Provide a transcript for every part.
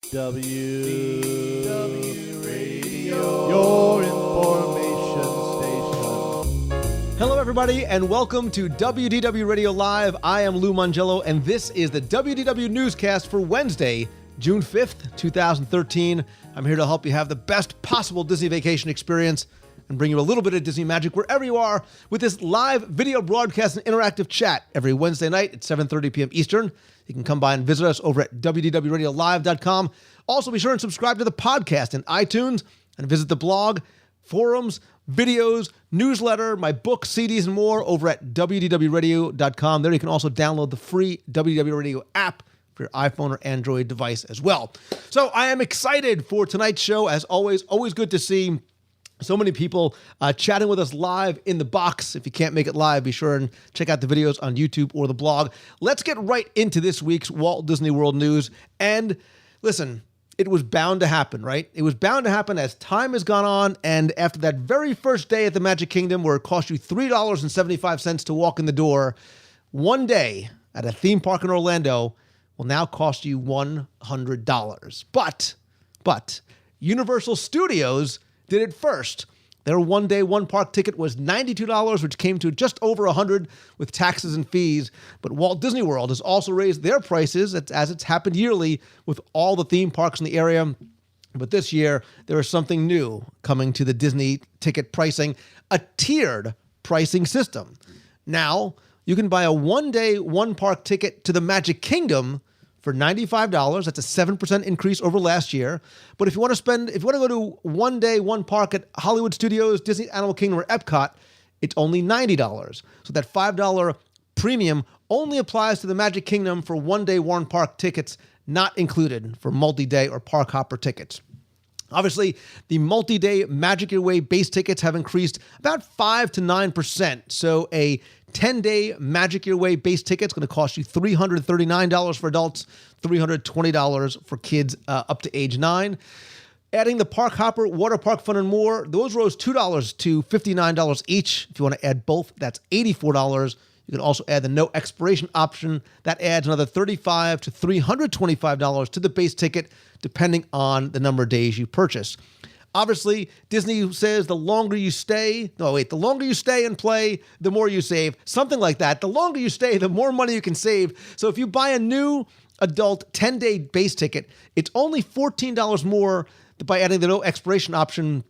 WDW Radio, your information station. Hello, everybody, and welcome to WDW Radio Live. I am Lou Mangello, and this is the WDW Newscast for Wednesday, June 5th, 2013. I'm here to help you have the best possible Disney vacation experience and bring you a little bit of Disney magic wherever you are with this live video broadcast and interactive chat every Wednesday night at 7:30 p.m. Eastern. You can come by and visit us over at WDWRadioLive.com. Also, be sure and subscribe to the podcast in iTunes and visit the blog, forums, videos, newsletter, my book, CDs, and more over at WDWRadio.com. There you can also download the free WDW Radio app for your iPhone or Android device as well. So I am excited for tonight's show. As always good to see so many people chatting with us live in the box. If you can't make it live, be sure and check out the videos on YouTube or the blog. Let's get right into this week's Walt Disney World news. And listen, it was bound to happen, right? It was bound to happen as time has gone on. And after that very first day at the Magic Kingdom, where it cost you $3.75 to walk in the door, one day at a theme park in Orlando will now cost you $100. But Universal Studios did it first. Their one-day, one-park ticket was $92, which came to just over $100 with taxes and fees. But Walt Disney World has also raised their prices, as it's happened yearly with all the theme parks in the area. But this year, there is something new coming to the Disney ticket pricing, a tiered pricing system. Now, you can buy a one-day, one-park ticket to the Magic Kingdom for $95. That's a 7% increase over last year. But if you want to go to one day, one park at Hollywood Studios, Disney Animal Kingdom, or Epcot, it's only $90. So that $5 premium only applies to the Magic Kingdom for one day, one park tickets, not included for multi-day or park hopper tickets. Obviously, the multi-day Magic Your Way base tickets have increased about 5 to 9%. So a 10-day Magic Your Way base ticket is going to cost you $339 for adults, $320 for kids up to age 9. Adding the Park Hopper, Water Park Fun, and more, those rose $2 to $59 each. If you want to add both, that's $84. You can also add the no expiration option. That adds another $35 to $325 to the base ticket, depending on the number of days you purchase. Obviously, Disney says the longer you stay and play, the more you save. Something like that. The longer you stay, the more money you can save. So if you buy a new adult 10-day base ticket, it's only $14 more by adding the no expiration option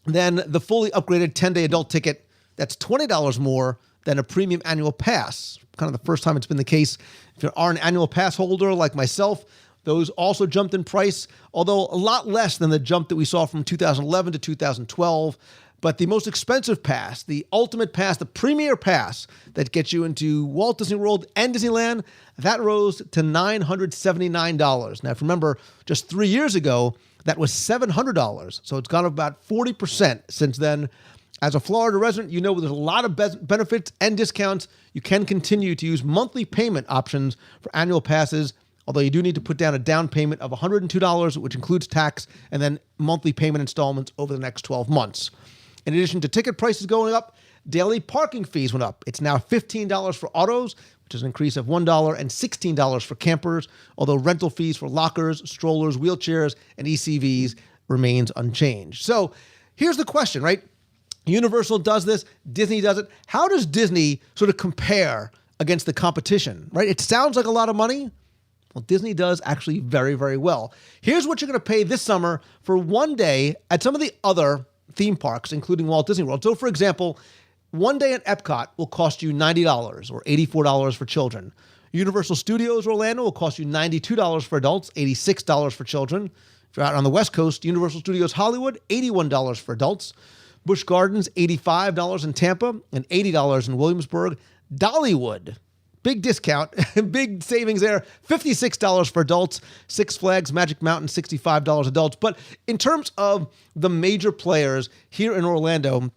than the fully upgraded 10-day adult ticket. That's $20 more than a premium annual pass. Kind of the first time it's been the case. If you are an annual pass holder like myself, those also jumped in price, although a lot less than the jump that we saw from 2011 to 2012. But the most expensive pass, the ultimate pass, the premier pass that gets you into Walt Disney World and Disneyland, that rose to $979. Now, if you remember, just 3 years ago, that was $700. So it's gone up about 40% since then. As a Florida resident, you know there's a lot of benefits and discounts. You can continue to use monthly payment options for annual passes, although you do need to put down a down payment of $102, which includes tax, and then monthly payment installments over the next 12 months. In addition to ticket prices going up, daily parking fees went up. It's now $15 for autos, which is an increase of $1, and $16 for campers, although rental fees for lockers, strollers, wheelchairs, and ECVs remains unchanged. So here's the question, right? Universal does this, Disney does it. How does Disney sort of compare against the competition, right? It sounds like a lot of money. Well, Disney does actually very, very well. Here's what you're going to pay this summer for one day at some of the other theme parks, including Walt Disney World. So, for example, one day at Epcot will cost you $90 or $84 for children. Universal Studios Orlando will cost you $92 for adults, $86 for children. If you're out on the West Coast, Universal Studios Hollywood, $81 for adults. Busch Gardens, $85 in Tampa and $80 in Williamsburg. Dollywood, big discount, big savings there, $56 for adults. Six Flags Magic Mountain, $65 adults. But in terms of the major players here in Orlando,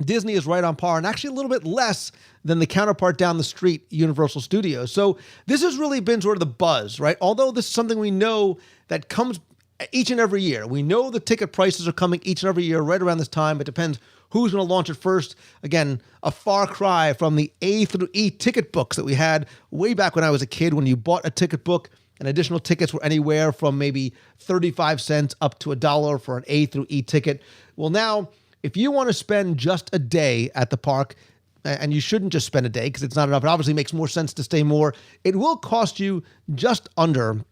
Disney is right on par and actually a little bit less than the counterpart down the street, Universal Studios. So this has really been sort of the buzz, right? Although this is something we know that comes each and every year. We know the ticket prices are coming each and every year right around this time. It depends who's going to launch it first. Again, a far cry from the A through E ticket books that we had way back when I was a kid. When you bought a ticket book, and additional tickets were anywhere from maybe 35 cents up to $1 for an A through E ticket. Well, now, if you want to spend just a day at the park, and you shouldn't just spend a day because it's not enough, it obviously makes more sense to stay more, it will cost you just under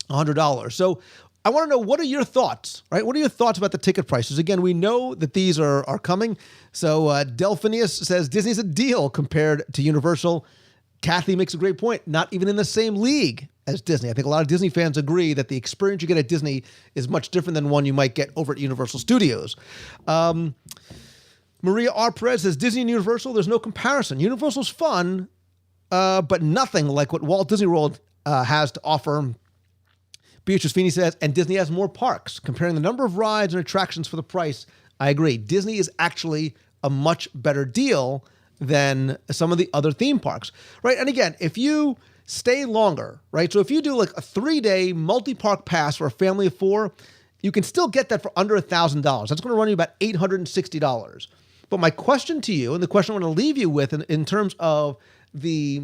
$100. So I want to know, what are your thoughts, right? What are your thoughts about the ticket prices? Again, we know that these are coming. So Delphinius says Disney's a deal compared to Universal. Kathy makes a great point. Not even in the same league as Disney. I think a lot of Disney fans agree that the experience you get at Disney is much different than one you might get over at Universal Studios. Maria R. Perez says Disney and Universal, there's no comparison. Universal's fun, but nothing like what Walt Disney World has to offer. Beatrice Feeney says, and Disney has more parks. Comparing the number of rides and attractions for the price, I agree. Disney is actually a much better deal than some of the other theme parks, right? And again, if you stay longer, right? So if you do like a 3-day multi-park pass for a family of 4, you can still get that for under $1,000. That's going to run you about $860. But my question to you, and the question I want to leave you with in terms of the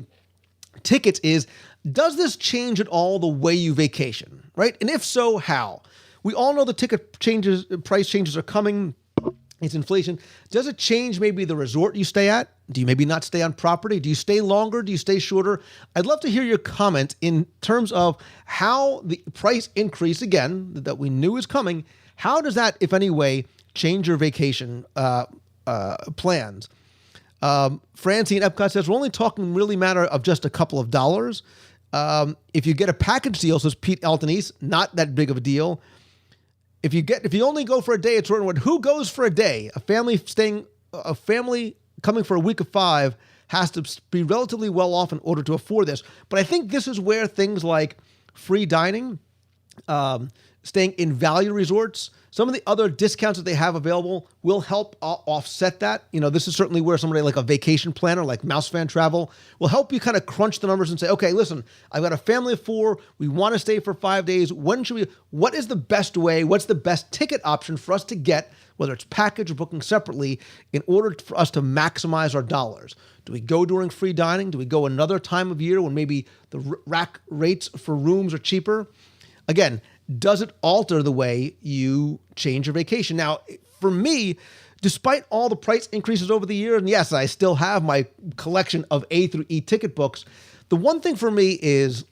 tickets is, does this change at all the way you vacation, right? And if so, how? We all know the price changes are coming. It's inflation. Does it change maybe the resort you stay at? Do you maybe not stay on property? Do you stay longer? Do you stay shorter? I'd love to hear your comment in terms of how the price increase, again, that we knew is coming, how does that, if any way, change your vacation plans? Francine Epcot says, we're only talking really matter of just a couple of dollars. If you get a package deal, says Pete Altanese, not that big of a deal. If you only go for a day, it's certain. Who goes for a day? A family coming for a week of 5 has to be relatively well off in order to afford this. But I think this is where things like free dining, staying in value resorts, some of the other discounts that they have available will help offset that. You know, this is certainly where somebody like a vacation planner like Mouse Fan Travel will help you kind of crunch the numbers and say, okay, listen, I've got a family of 4. We want to stay for 5 days. What is the best way? What's the best ticket option for us to get, whether it's package or booking separately, in order for us to maximize our dollars? Do we go during free dining? Do we go another time of year when maybe the rack rates for rooms are cheaper? Again, does it alter the way you change your vacation? Now, for me, despite all the price increases over the years, and yes, I still have my collection of A through E ticket books, the one thing for me is,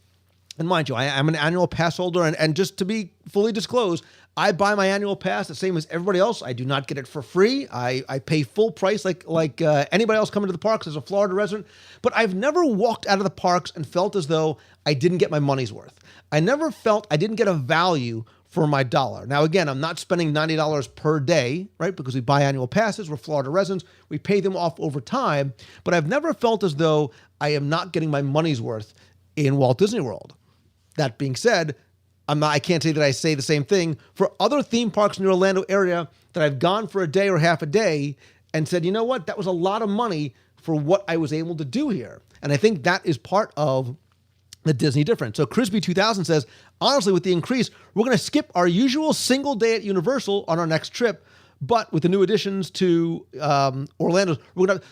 and mind you, I'm an annual pass holder, and just to be fully disclosed, I buy my annual pass the same as everybody else. I do not get it for free. I pay full price like anybody else coming to the parks as a Florida resident. But I've never walked out of the parks and felt as though I didn't get my money's worth. I never felt I didn't get a value for my dollar. Now, again, I'm not spending $90 per day, right? Because we buy annual passes. We're Florida residents. We pay them off over time. But I've never felt as though I am not getting my money's worth in Walt Disney World. That being said, I can't say that I say the same thing for other theme parks in the Orlando area that I've gone for a day or half a day and said, you know what, that was a lot of money for what I was able to do here. And I think that is part of the Disney difference. So Crisby 2000 says, honestly, with the increase, we're going to skip our usual single day at Universal on our next trip. But with the new additions to Orlando,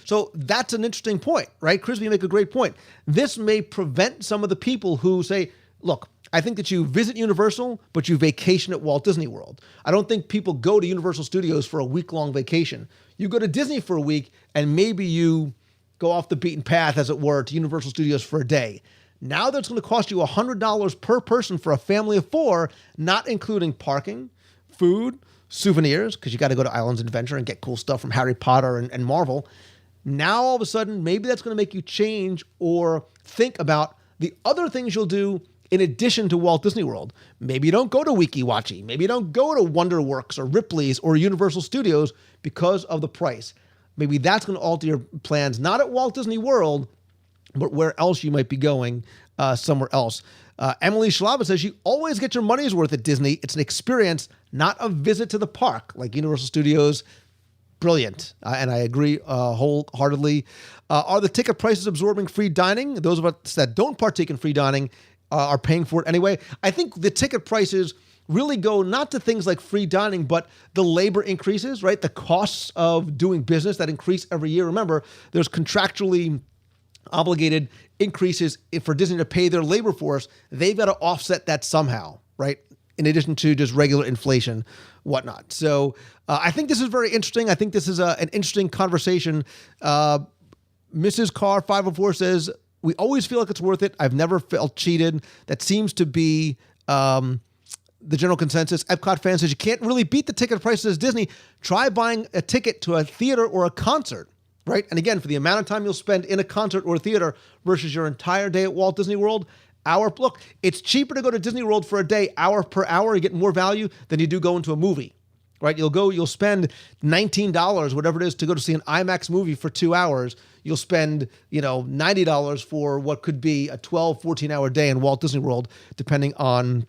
so that's an interesting point, right? Crisby, you make a great point. This may prevent some of the people who say, look, I think that you visit Universal, but you vacation at Walt Disney World. I don't think people go to Universal Studios for a week-long vacation. You go to Disney for a week, and maybe you go off the beaten path, as it were, to Universal Studios for a day. Now that's going to cost you $100 per person for a family of 4, not including parking, food, souvenirs, because you got to go to Islands Adventure and get cool stuff from Harry Potter and Marvel. Now, all of a sudden, maybe that's going to make you change or think about the other things you'll do in addition to Walt Disney World. Maybe you don't go to Weeki Wachee. Maybe you don't go to WonderWorks or Ripley's or Universal Studios because of the price. Maybe that's going to alter your plans, not at Walt Disney World, but where else you might be going somewhere else. Emily Shalaba says, you always get your money's worth at Disney. It's an experience, not a visit to the park like Universal Studios. Brilliant. And I agree wholeheartedly. Are the ticket prices absorbing free dining? Those of us that don't partake in free dining are paying for it anyway. I think the ticket prices really go not to things like free dining, but the labor increases, right? The costs of doing business that increase every year. Remember, there's contractually obligated increases for Disney to pay their labor force, they've got to offset that somehow, right? In addition to just regular inflation, whatnot. So I think this is very interesting. I think this is an interesting conversation. Mrs. Carr 504 says, we always feel like it's worth it. I've never felt cheated. That seems to be the general consensus. Epcot fan says, you can't really beat the ticket prices as Disney. Try buying a ticket to a theater or a concert. Right? And again, for the amount of time you'll spend in a concert or a theater versus your entire day at Walt Disney World, look, it's cheaper to go to Disney World for a day, hour per hour, you get more value than you do go into a movie, right? You'll spend $19, whatever it is, to go to see an IMAX movie for 2 hours. You'll spend, $90 for what could be a 12, 14-hour day in Walt Disney World, depending on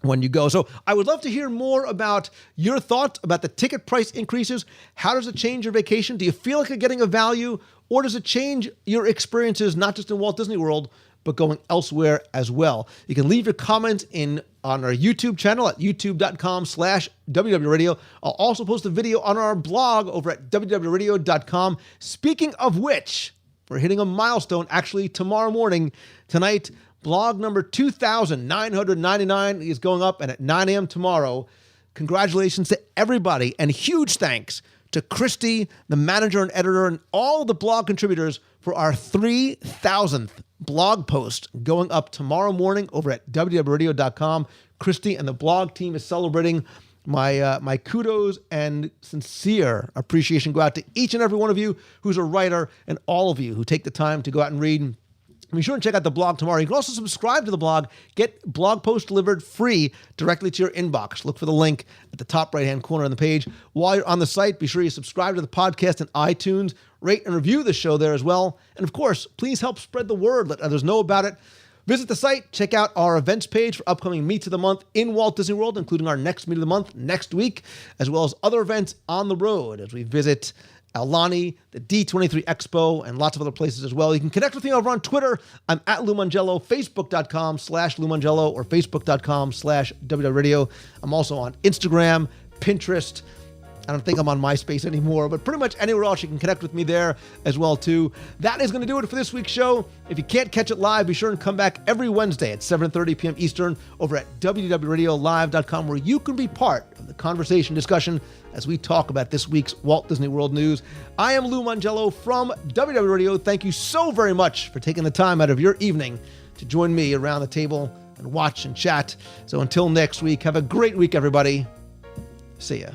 when you go. So I would love to hear more about your thoughts about the ticket price increases. How does it change your vacation? Do you feel like you're getting a value, or does it change your experiences, not just in Walt Disney World, but going elsewhere as well? You can leave your comments on our YouTube channel at youtube.com/WDWRadio. I'll also post a video on our blog over at WDWRadio.com. Speaking of which, we're hitting a milestone actually tomorrow morning. Tonight, blog number 2,999 is going up, and at 9 a.m. tomorrow. Congratulations to everybody, and huge thanks to Christy, the manager and editor, and all the blog contributors for our 3,000th blog post going up tomorrow morning over at WDWRadio.com. Christy and the blog team is celebrating. My kudos and sincere appreciation go out to each and every one of you who's a writer, and all of you who take the time to go out and read. Be sure and check out the blog tomorrow. You can also subscribe to the blog. Get blog posts delivered free directly to your inbox. Look for the link at the top right-hand corner on the page. While you're on the site, be sure you subscribe to the podcast in iTunes. Rate and review the show there as well. And of course, please help spread the word. Let others know about it. Visit the site. Check out our events page for upcoming Meets of the Month in Walt Disney World, including our next Meet of the Month next week, as well as other events on the road as we visit Aulani, the D23 Expo, and lots of other places as well. You can connect with me over on Twitter. I'm at Lou Mongello, Facebook.com/Lou Mongello, or Facebook.com/WDWRadio. I'm also on Instagram, Pinterest. I don't think I'm on MySpace anymore, but pretty much anywhere else you can connect with me there as well, too. That is going to do it for this week's show. If you can't catch it live, be sure and come back every Wednesday at 7:30 p.m. Eastern over at WDWRadioLive.com, where you can be part of the conversation discussion as we talk about this week's Walt Disney World news. I am Lou Mongello from WDW Radio. Thank you so very much for taking the time out of your evening to join me around the table and watch and chat. So until next week, have a great week, everybody. See ya.